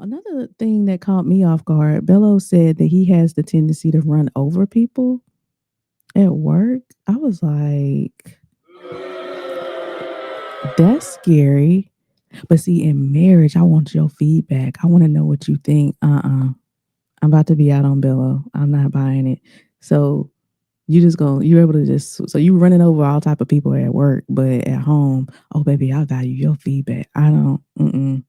another thing that caught me off guard, Bello said that he has the tendency to run over people at work. I was like, that's scary. But see, in marriage, I want your feedback. I want to know what you think. I'm about to be out on Bello. I'm not buying it. So you're able to just, so you running over all type of people at work, but at home, oh baby, I value your feedback. I don't. Mm-mm.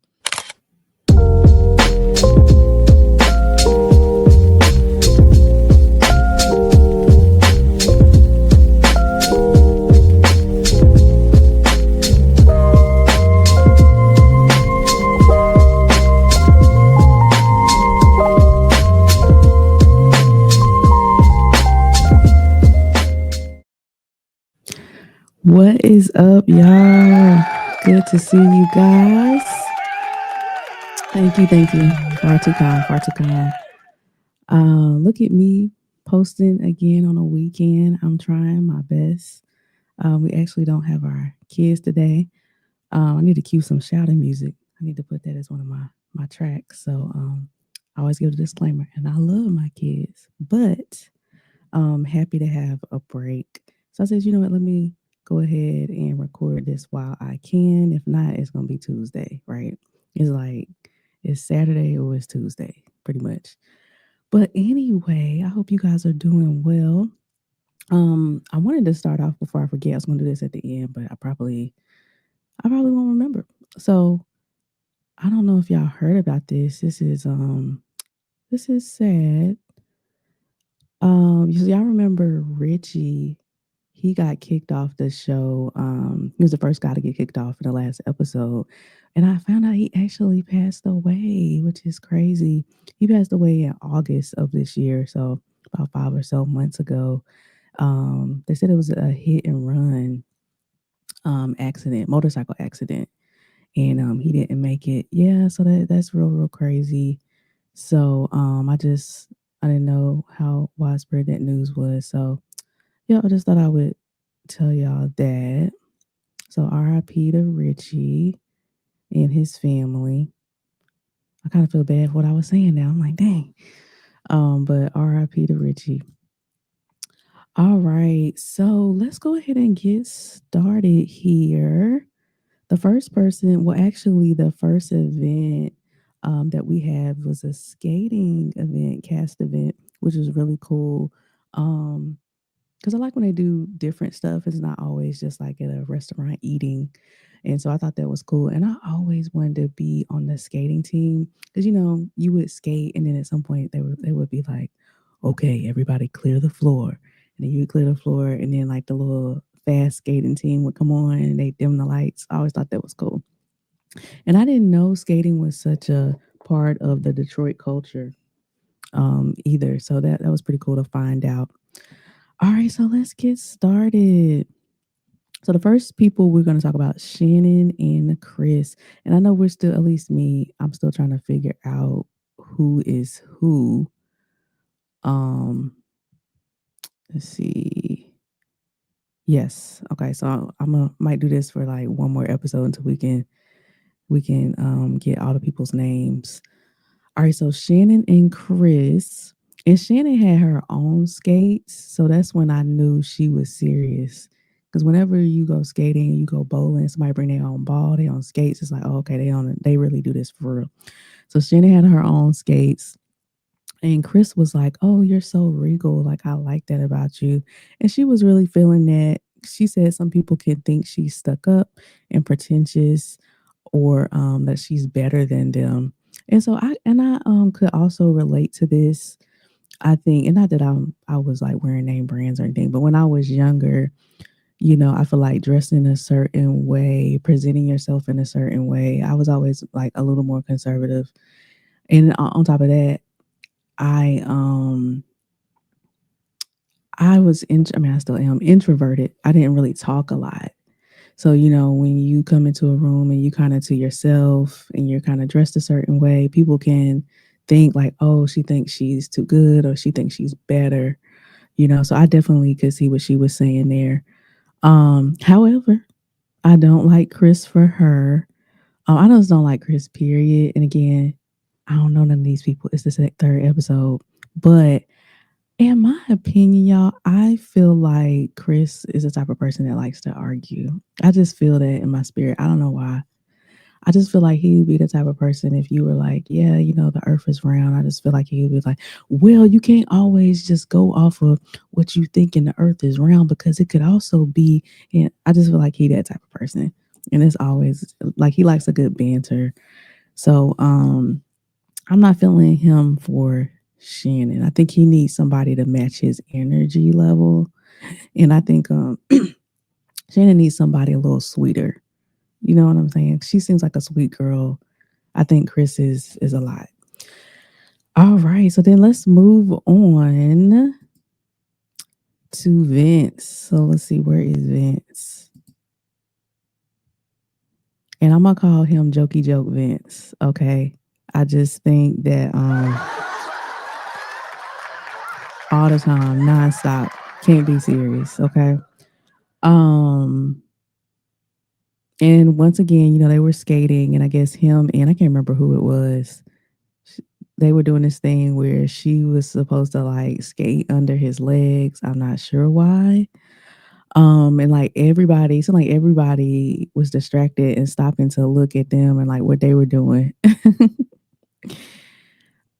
What is up, y'all? Good to see you guys. Thank you, thank you. Far too kind, far too kind. Look at me posting again on a weekend. I'm trying my best. We actually don't have our kids today. I need to cue some shouting music. I need to put that as one of my tracks. So I always give a disclaimer, and I love my kids, but happy to have a break. So I said, you know what? Let me go ahead and record this while I can. If not, it's gonna be Tuesday, right? It's like it's Saturday or it's Tuesday, pretty much. But anyway, I hope you guys are doing well. I wanted to start off before I forget. I was gonna do this at the end, but I probably won't remember. So I don't know if y'all heard about this. This is sad. Y'all remember Richie? He got kicked off the show. He was the first guy to get kicked off in the last episode, and I found out he actually passed away, which is crazy. He passed away in August of this year, so about 5 or so months ago. They said it was a hit and run accident, motorcycle accident, and he didn't make it. Yeah, so that's real crazy. So I didn't know how widespread that news was. So yeah, I just thought I would tell y'all that. So RIP to Richie and his family. I kind of feel bad for what I was saying now. I'm like, dang. But RIP to Richie. All right, so let's go ahead and get started here. The first person, well, actually, the first event that we had was a skating event, cast event, which was really cool. Um, because I like when they do different stuff. It's not always just like at a restaurant eating. And so I thought that was cool. And I always wanted to be on the skating team because you would skate and then at some point they would be like, okay, everybody clear the floor. And then you would clear the floor and then like the little fast skating team would come on and they dim the lights. I always thought that was cool. And I didn't know skating was such a part of the Detroit culture either. So that was pretty cool to find out. All right, so let's get started. So the first people we're going to talk about, Shannon and Chris. And I know we're still, at least me, I'm still trying to figure out who is who. Um, let's see. Yes. Okay. So might do this for like one more episode until we can get all the people's names. All right. So Shannon and Chris, and Shannon had her own skates, so that's when I knew she was serious. Because whenever you go skating, you go bowling, somebody bring their own ball, their own skates. It's like, oh, okay, they really do this for real. So Shannon had her own skates. And Chris was like, "Oh, you're so regal. Like, I like that about you." And she was really feeling that. She said some people can think she's stuck up and pretentious or that she's better than them. And so I could also relate to this. I think, and not that I was like wearing name brands or anything, but when I was younger, I feel like dressing a certain way, presenting yourself in a certain way. I was always like a little more conservative. And on top of that, I um I mean I still am introverted. I didn't really talk a lot. So, when you come into a room and you kind of to yourself and you're kind of dressed a certain way, people can think like, "Oh, she thinks she's too good or she thinks she's better." So I definitely could see what she was saying there. However, I don't like Chris for her. I just don't like Chris, period. And again, I don't know none of these people. It's the third episode. But in my opinion, y'all, I feel like Chris is the type of person that likes to argue. I just feel that in my spirit. I don't know why. I just feel like he would be the type of person if you were like, yeah, the earth is round. I just feel like he would be like, well, you can't always just go off of what you think in the earth is round because it could also be. And I just feel like he that type of person. And it's always like he likes a good banter. So I'm not feeling him for Shannon. I think he needs somebody to match his energy level. And I think Shannon needs somebody a little sweeter. You know what I'm saying? She seems like a sweet girl. I think Chris is a lot. All right, so then let's move on to Vince. So let's see, where is Vince? And I'm gonna call him Jokey Joke Vince. Okay, I just think that all the time, nonstop, can't be serious. Okay, um, and once again, they were skating, and I guess him and I can't remember who it was. They were doing this thing where she was supposed to like skate under his legs. I'm not sure why. And like everybody, so like everybody was distracted and stopping to look at them and like what they were doing.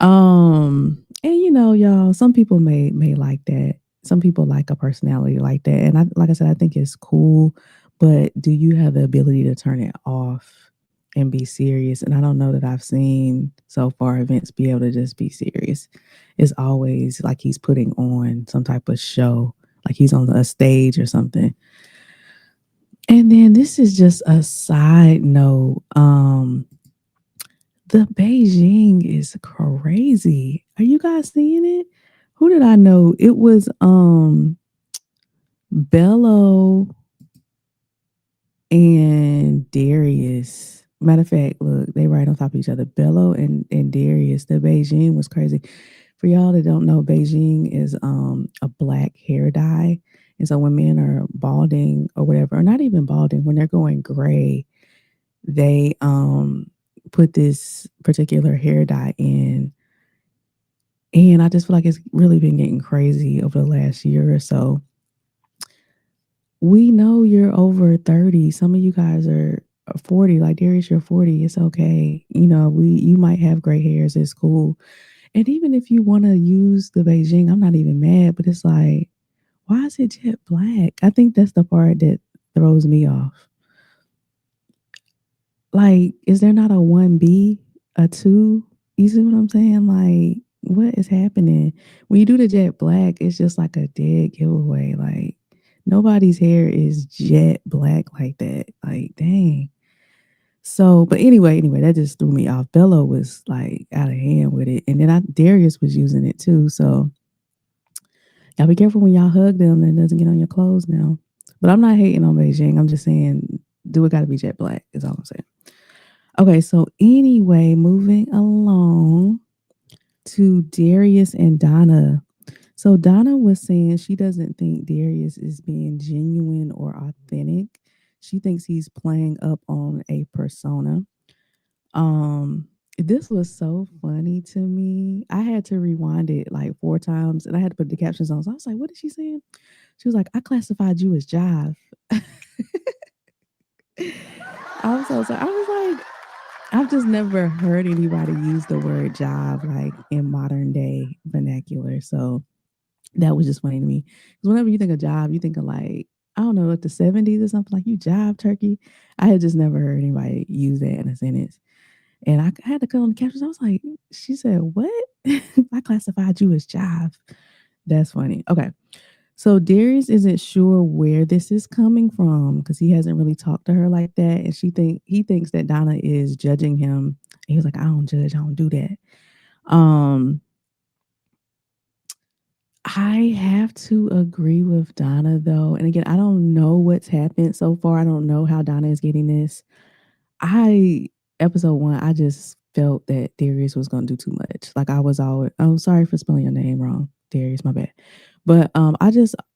And y'all, some people may like that. Some people like a personality like that. And like I said, I think it's cool, but do you have the ability to turn it off and be serious? And I don't know that I've seen so far events be able to just be serious. It's always like he's putting on some type of show, like he's on a stage or something. And then this is just a side note. The Beijing is crazy. Are you guys seeing it? Who did I know? It was Bello and Darius. Matter of fact, look, they right on top of each other. Bello and Darius. The Beijing was crazy. For y'all that don't know, Beijing is a black hair dye. And so when men are balding or whatever, or not even balding, when they're going gray, they put this particular hair dye in. And I just feel like it's really been getting crazy over the last year or so. We know you're over 30. Some of you guys are 40. Like Darius, you're 40. It's okay. You might have gray hairs. It's cool. And even if you want to use the Beijing, I'm not even mad, but it's like, why is it jet black? I think that's the part that throws me off. Like, is there not a 1B, a 2? You see what I'm saying? Like, what is happening? When you do the jet black, it's just like a dead giveaway. Like, nobody's hair is jet black like that. Like, dang. So, but anyway, that just threw me off. Bello was like out of hand with it. And then Darius was using it too. So, y'all be careful when y'all hug them and it doesn't get on your clothes now. But I'm not hating on Beijing. I'm just saying, do it got to be jet black, is all I'm saying. Okay, so anyway, moving along to Darius and Donna. So Donna was saying she doesn't think Darius is being genuine or authentic. She thinks he's playing up on a persona. Um, this was so funny to me. I had to rewind it like 4 times and I had to put the captions on. So I was like, what is she saying? She was like, I classified you as jive. I'm so sorry. I was like, I've just never heard anybody use the word job like in modern day vernacular. So that was just funny to me. Because whenever you think of job, you think of like, I don't know, like the 70s or something, like you job turkey. I had just never heard anybody use that in a sentence. And I had to cut on the captions. I was like, she said, what? I classified you as job. That's funny. Okay. So Darius isn't sure where this is coming from because he hasn't really talked to her like that, and he thinks that Donna is judging him. He was like, "I don't judge. I don't do that." Um, I have to agree with Donna though, and again, I don't know what's happened so far. I don't know how Donna is getting this. I episode 1, I just felt that Darius was gonna do too much. Like I was always, oh, sorry for spelling your name wrong, Darius, my bad. But I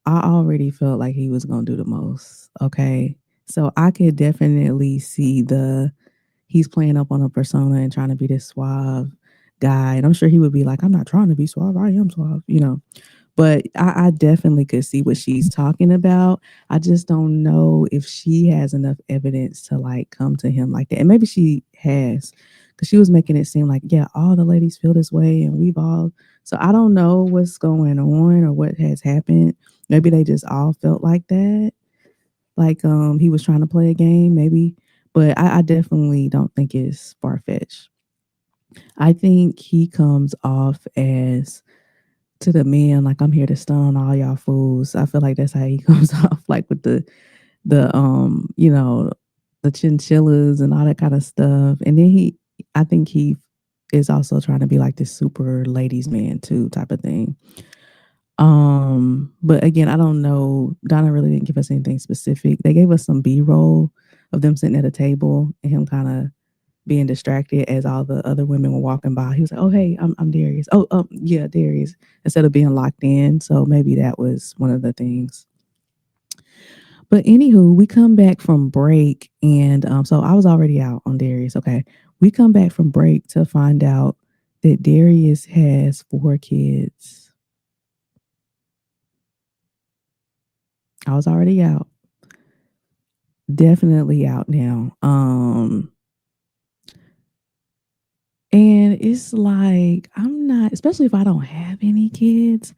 already felt like he was gonna do the most. Okay. So I could definitely see he's playing up on a persona and trying to be this suave. guy, and I'm sure he would be like, I'm not trying to be suave, I am suave, you know. But I definitely could see what she's talking about. I just don't know if she has enough evidence to like come to him like that. And maybe she has, because she was making it seem like, yeah, all the ladies feel this way and we've all. So I don't know what's going on or what has happened. Maybe they just all felt like that. Like he was trying to play a game, maybe. But I definitely don't think it's far fetched. I think he comes off as to the men, like I'm here to stun all y'all fools. I feel like that's how he comes off, like with the you know, the chinchillas and all that kind of stuff. And then I think he is also trying to be like this super ladies man too type of thing. But again, I don't know. Donna really didn't give us anything specific. They gave us some B-roll of them sitting at a table and him kind of being distracted as all the other women were walking by. He was like, "Oh, hey, I'm Darius. Oh, yeah, Darius." Instead of being locked in, so maybe that was one of the things. But anywho, we come back from break, and so I was already out on Darius. Okay, we come back from break to find out that Darius has 4 kids. I was already out, definitely out now. And it's like I'm not, especially if I don't have any kids.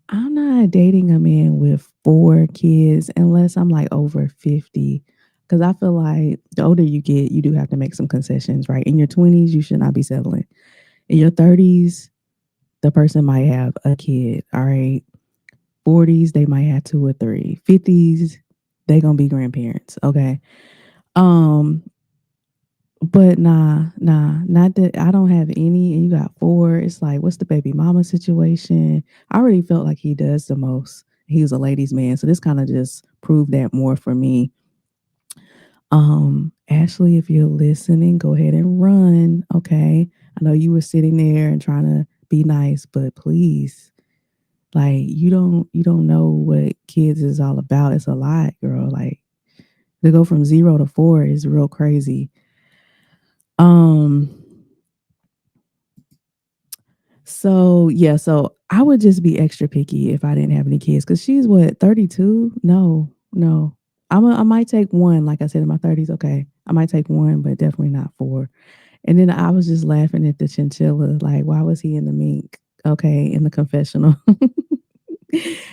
I'm not dating a man with 4 kids unless I'm like over 50. Because I feel like the older you get, you do have to make some concessions, right? In your 20s, you should not be settling. In your 30s, the person might have a kid, all right? 40s, they might have 2 or 3. 50s, they gonna be grandparents, okay? Um, but not that I don't have any and you got 4. It's like, what's the baby mama situation? I already felt like he does the most. He was a ladies' man. So this kind of just proved that more for me. Ashley, if you're listening, go ahead and run. Okay. I know you were sitting there and trying to be nice, but please, like you don't know what kids is all about. It's a lot, girl. Like to go from 0 to 4 is real crazy. Um So yeah, so I would just be extra picky if I didn't have any kids. Cause she's what, 32? No, no. I might take one, like I said in my 30s. Okay. I might take one, but definitely not 4. And then I was just laughing at the chinchilla. Like, why was he in the mink? Okay, in the confessional.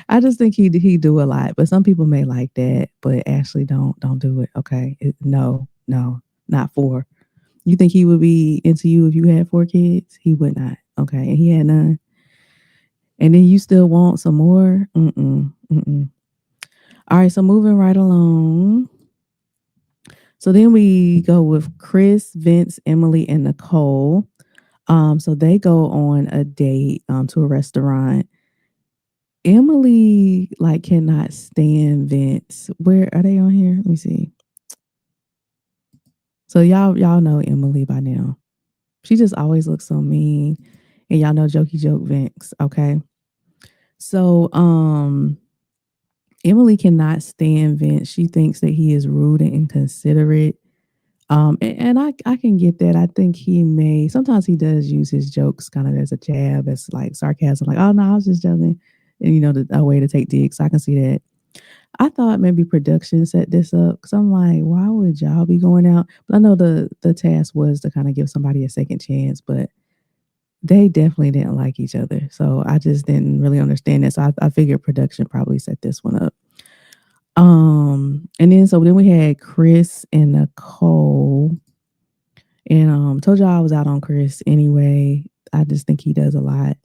I just think he do a lot. But some people may like that, but Ashley don't do it. Okay. No, no, not 4. You think he would be into you if you had 4 kids? He would not. Okay. And he had none. And then you still want some more? Mm-mm. Mm-mm. All right. So moving right along. So then we go with Chris, Vince, Emily, and Nicole. So they go on a date to a restaurant. Emily like cannot stand Vince. Where are they on here? Let me see. So y'all know Emily by now. She just always looks so mean. And y'all know jokey joke Vince, okay? So Emily cannot stand Vince. She thinks that he is rude and inconsiderate. And I can get that. I think he may sometimes he does use his jokes kind of as a jab, as like sarcasm, like, oh no, I was just joking. And a way to take digs. So I can see that. I thought maybe production set this up because I'm like, why would y'all be going out? But I know the task was to kind of give somebody a second chance, but they definitely didn't like each other. So I just didn't really understand that. So I figured production probably set this one up. And then so then we had Chris and Nicole. And told y'all I was out on Chris anyway. I just think he does a lot.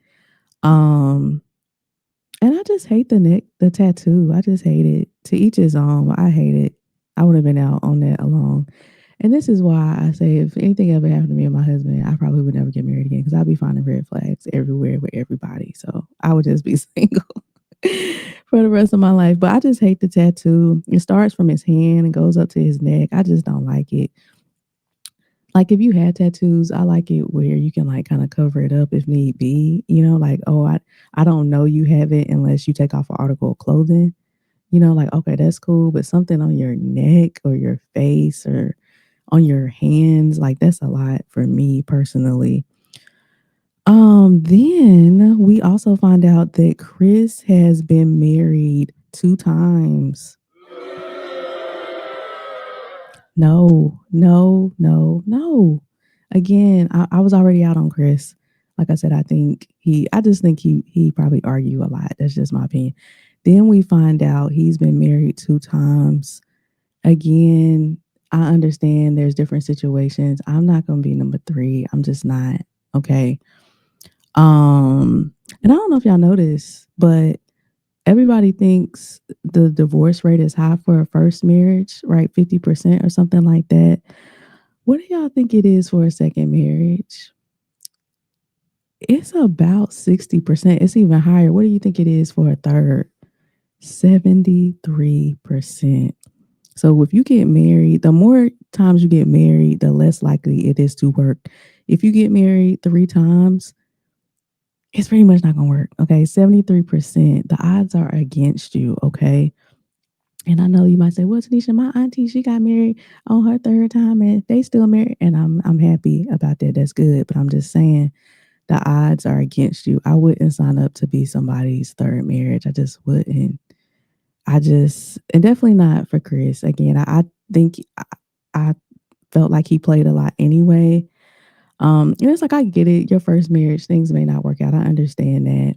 Um and I just hate the tattoo. I just hate it. To each his own. I hate it. I would have been out on that alone. And this is why I say if anything ever happened to me and my husband, I probably would never get married again because I'd be finding red flags everywhere with everybody. So I would just be single for the rest of my life. But I just hate the tattoo. It starts from his hand and goes up to his neck. I just don't like it. Like if you had tattoos, I like it where you can like kind of cover it up if need be. Like, oh, I don't know you have it unless you take off an article of clothing. Like, okay, that's cool. But something on your neck or your face or on your hands, like that's a lot for me personally. Then we also find out that Chris has been married 2 times. No, no, no, no. Again, I was already out on Chris. Like I said, I just think he probably argue a lot. That's just my opinion. Then we find out he's been married 2 times. Again, I understand there's different situations. I'm not gonna be number three. I'm just not. Okay. And I don't know if y'all noticed, but everybody thinks the divorce rate is high for a first marriage, right? 50% or something like that. What do y'all think it is for a second marriage? It's about 60%. It's even higher. What do you think it is for a third? 73%. So if you get married, the more times you get married, the less likely it is to work. If you get married 3 times, it's pretty much not going to work. Okay. 73%. The odds are against you. Okay. And I know you might say, well, Tanisha, my auntie, she got married on her third time and they still married. And I'm happy about that. That's good. But I'm just saying the odds are against you. I wouldn't sign up to be somebody's third marriage. I just wouldn't. And definitely not for Chris. Again, I think I felt like he played a lot anyway. And it's like, I get it. Your first marriage, things may not work out. I understand that.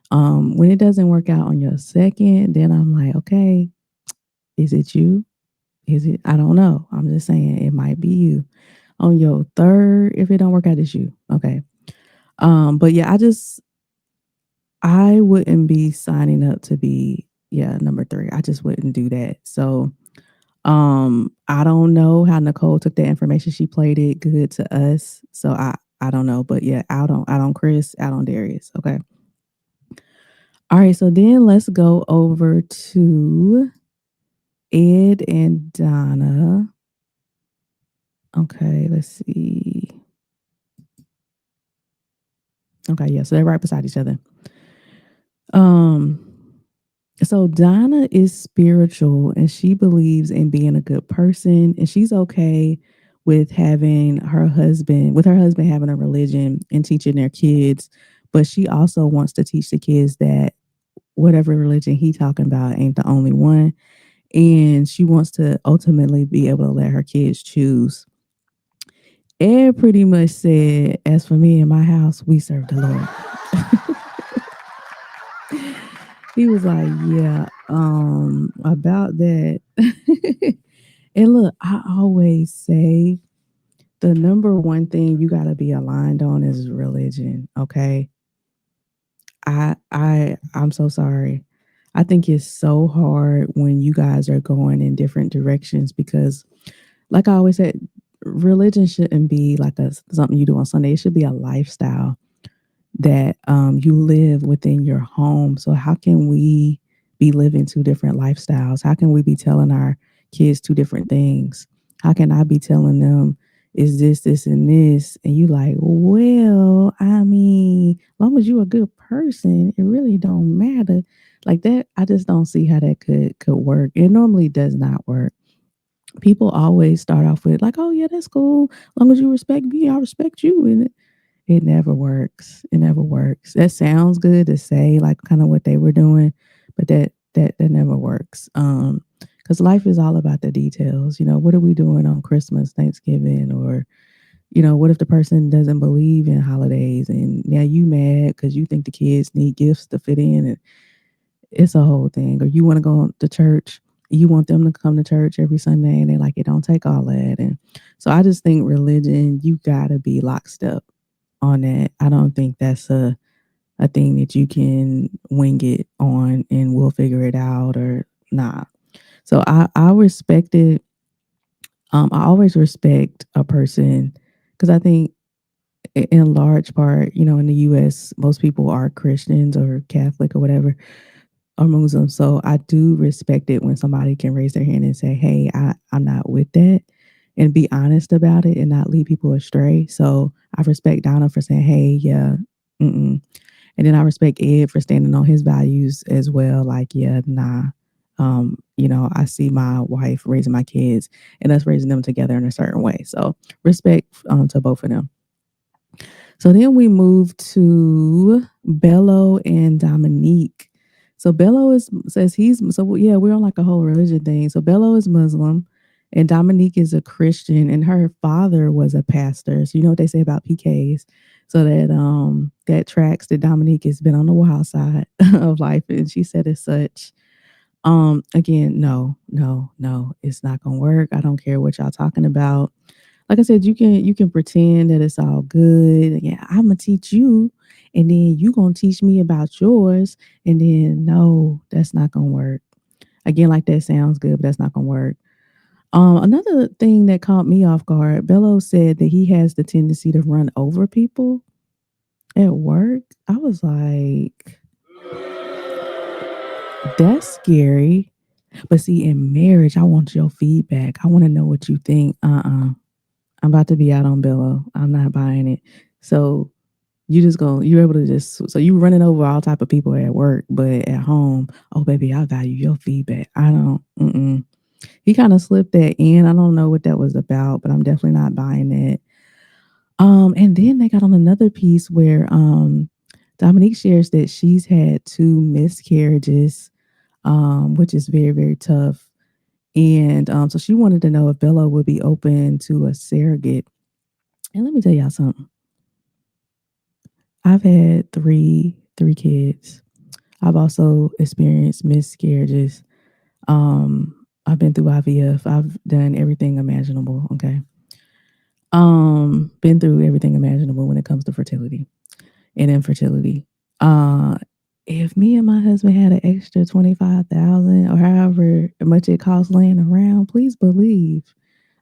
When it doesn't work out on your second, then I'm like, okay, is it you? Is it? I don't know. I'm just saying it might be you. On your third, if it don't work out, it's you. Okay. But yeah, I wouldn't be signing up to be, yeah, number three. I just wouldn't do that. So I don't know how Nicole took that information. She played it good to us. So I don't know. But yeah, out on Chris, out on Darius. Okay. All right. So then let's go over to Ed and Donna. Okay, let's see. Okay, yeah, so they're right beside each other. Um, so Donna is spiritual and she believes in being a good person and she's okay with her husband having a religion and teaching their kids, but she also wants to teach the kids that whatever religion he talking about ain't the only one. And she wants to ultimately be able to let her kids choose. Ed pretty much said, as for me and my house, we serve the Lord. He was like, yeah, about that. And look, I always say the number one thing you gotta be aligned on is religion. Okay. I'm so sorry. I think it's so hard when you guys are going in different directions because like I always said, religion shouldn't be like something you do on Sunday. It should be a lifestyle that you live within your home. So how can we be living two different lifestyles? How can we be telling our kids two different things? How can I be telling them is this, and this? And you like, well, I mean, as long as you're a good person, it really don't matter. Like that, I just don't see how that could work. It normally does not work. People always start off with like, oh yeah, that's cool. As long as you respect me, I respect you. And it never works. It never works. That sounds good to say, like kind of what they were doing, but that never works. Because life is all about the details. You know, what are we doing on Christmas, Thanksgiving, or what if the person doesn't believe in holidays and now you mad because you think the kids need gifts to fit in, and it's a whole thing. Or you want to go to church, you want them to come to church every Sunday, and they like it don't take all that. And so I just think religion, you gotta be lockstep on that. I don't think that's a thing that you can wing it on and we'll figure it out or nah. So I respect it. I always respect a person because I think in large part, in the US, most people are Christians or Catholic or whatever or Muslim. So I do respect it when somebody can raise their hand and say, hey, I'm not with that and be honest about it and not lead people astray. So I respect Donna for saying, hey, yeah, mm-mm. And then I respect Ed for standing on his values as well. Like, yeah, nah. I see my wife raising my kids and us raising them together in a certain way. So respect to both of them. So then we move to Bello and Dominique. So Bello is says he's so yeah, we're on like a whole religion thing. So Bello is Muslim and Dominique is a Christian and her father was a pastor. So you know what they say about PKs. So that tracks that Dominique has been on the wild side of life and she said as such. Again, no, no, no, it's not gonna work. I don't care what y'all talking about. Like I said, you can pretend that it's all good. Yeah, I'm gonna teach you, and then you gonna teach me about yours, and then no, that's not gonna work. Again, like that sounds good, but that's not gonna work. Another thing that caught me off guard, Bello said that he has the tendency to run over people at work. I was like, that's scary. But see, in marriage, I want your feedback. I want to know what you think. I'm about to be out on Bello. I'm not buying it. So you're able to just so you running over all type of people at work, but at home, oh baby, I value your feedback. I don't. He kind of slipped that in. I don't know what that was about, but I'm definitely not buying that. And then they got on another piece where Dominique shares that she's had two miscarriages, which is very very tough. And so she wanted to know if Bella would be open to a surrogate. And let me tell y'all something. I've had three kids. I've also experienced miscarriages. I've been through IVF. I've done everything imaginable. Okay. Been through everything imaginable when it comes to fertility and infertility. Uh, if me and my husband had an extra 25,000 or however much it costs laying around, please believe,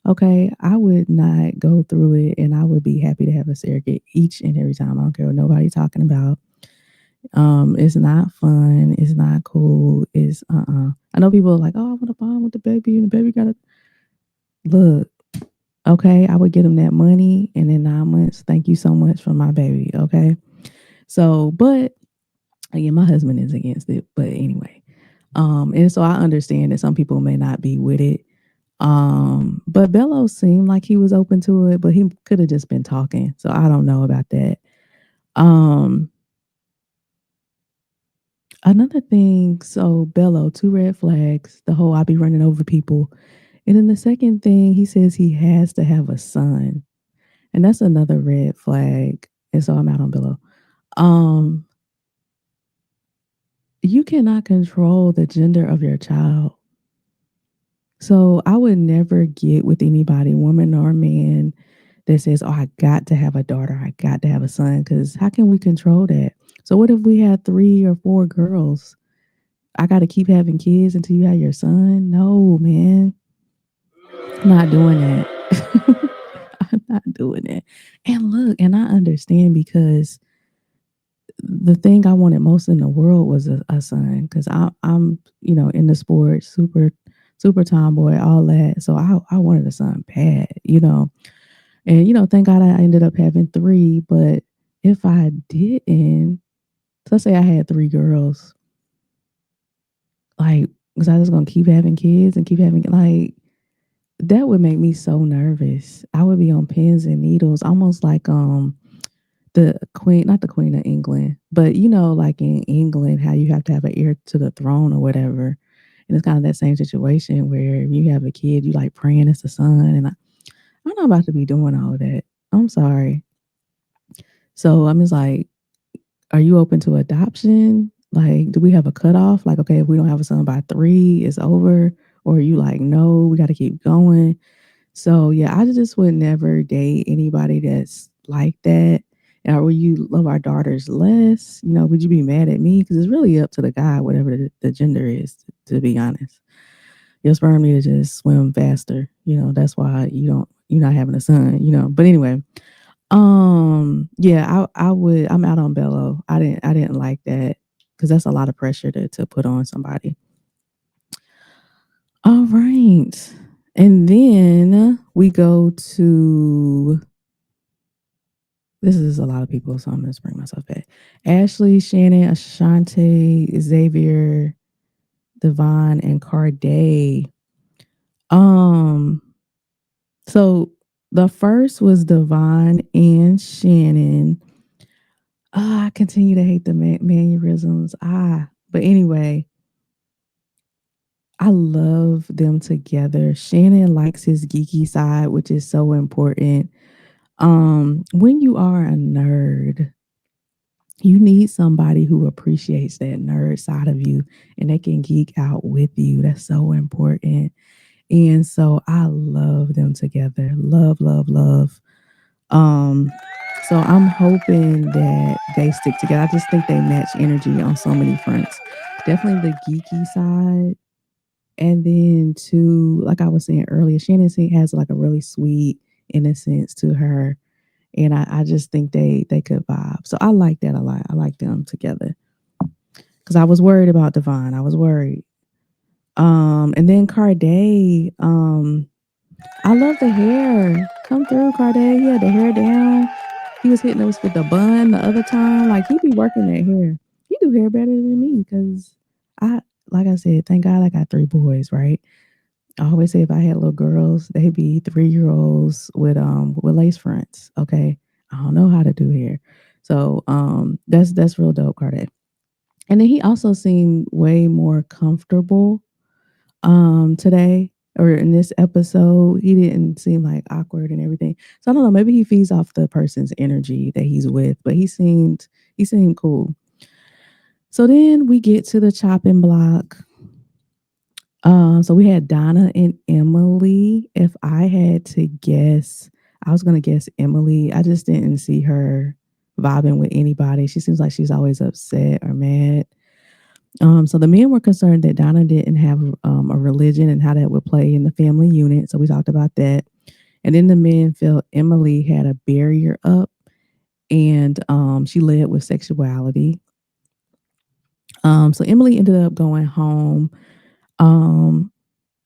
okay, I would not go through it, and I would be happy to have a surrogate each and every time. I don't care what nobody's talking about. It's not fun. It's not cool. It's I know people are like, oh, I want to bond with the baby, and the baby gotta look. Okay, I would get him that money, and in 9 months, thank you so much for my baby. Okay, so but again, my husband is against it. But anyway, and so I understand that some people may not be with it. But Bello seemed like he was open to it, but he could have just been talking. So I don't know about that. Um, Another thing, so Bello, two red flags, the whole I be running over people. And then the second thing, he says he has to have a son. And that's another red flag. And so I'm out on Bello. Um, you cannot control the gender of your child. So I would never get with anybody, woman or man, that says, "Oh, I got to have a daughter. I got to have a son." Because how can we control that? So what if we had 3 or 4 girls? I got to keep having kids until you have your son? No, man, I'm not doing that. I'm not doing that. And look, and I understand because the thing I wanted most in the world was a son because I'm in the sports, super tomboy, all that. So I wanted a son bad. And thank God I ended up having three. But if I didn't, so let's say I had 3 girls, like, was I just gonna keep having kids and keep having like that would make me so nervous. I would be on pins and needles, almost like the queen, not the queen of England, but like in England, how you have to have an heir to the throne or whatever. And it's kind of that same situation where if you have a kid, you like praying it's a son. And I'm not about to be doing all of that. I'm sorry. So I'm just like, are you open to adoption? Like, do we have a cutoff? Like, okay, if we don't have a son by 3, it's over. Or are you like, no, we got to keep going? So yeah, I just would never date anybody that's like that. Or will you love our daughters less? Would you be mad at me? Because it's really up to the guy, whatever the gender is, to be honest. Your sperm need to just swim faster. That's why you're not having a son. But anyway, yeah, I'm out on Bello. I didn't like that because that's a lot of pressure to put on somebody. All right. And then we go to this is a lot of people, so I'm gonna just bring myself back. Ashley, Shannon, Ashante, Xavier, Devon, and Carday. Um, so the first was Devon and Shannon. I continue to hate the mannerisms. But anyway, I love them together. Shannon likes his geeky side, which is so important. When you are a nerd, you need somebody who appreciates that nerd side of you and they can geek out with you. That's so important. And so I love them together. Love, love, love. Um, so I'm hoping that they stick together. I just think they match energy on so many fronts. Definitely the geeky side. And then too, like I was saying earlier, Shannon has like a really sweet innocence to her. And I just think they could vibe. So I like that a lot. I like them together. Cause I was worried about Devon. I was worried. And then Carday, I love the hair. Come through, Carday. He had the hair down. He was hitting us with the bun the other time. Like he be working that hair. He do hair better than me because I, like I said, thank God I got three boys, right? I always say if I had little girls, they'd be 3 year olds with lace fronts. Okay. I don't know how to do hair. So that's real dope, Carday. And then he also seemed way more comfortable today or in this episode. He didn't seem like awkward and everything. So I don't know, maybe he feeds off the person's energy that he's with, but he seemed cool. So then we get to the chopping block. So we had Donna and Emily. If I had to guess, I was gonna guess Emily. I just didn't see her vibing with anybody. She seems like she's always upset or mad. So the men were concerned that Donna didn't have a religion and how that would play in the family unit. So we talked about that. And then the men felt Emily had a barrier up and she led with sexuality. So Emily ended up going home. Um,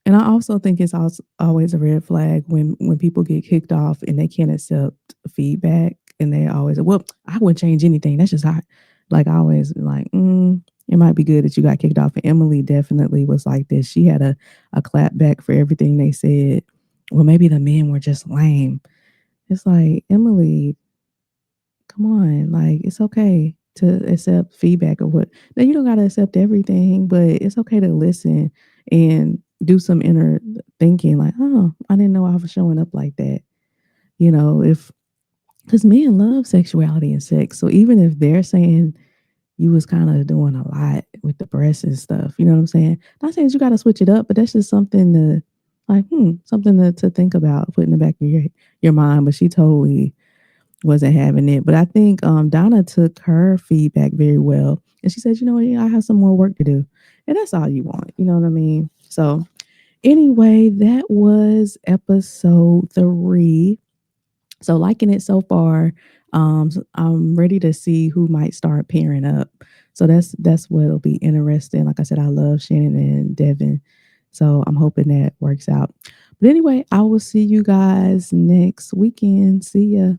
and I also think it's also always a red flag when people get kicked off and they can't accept feedback and they always, well, I wouldn't change anything. That's just hot. Like I always like, it might be good that you got kicked off. And Emily definitely was like this. She had a clap back for everything they said. Well, maybe the men were just lame. It's like, Emily, come on. Like, it's okay to accept feedback or what. Now, you don't got to accept everything, but it's okay to listen and do some inner thinking. Like, oh, I didn't know I was showing up like that. If, because men love sexuality and sex. So even if they're saying you was kind of doing a lot with the breasts and stuff, you know what I'm saying? Not saying you got to switch it up, but that's just something to, like, something to think about, put in the back of your mind. But she totally wasn't having it. But I think Donna took her feedback very well. And she said, yeah, I have some more work to do. And that's all you want. You know what I mean? So anyway, that was episode 3. So liking it so far. I'm ready to see who might start pairing up. So that's what'll be interesting. Like I said, I love Shannon and Devin. So I'm hoping that works out. But anyway, I will see you guys next weekend. See ya.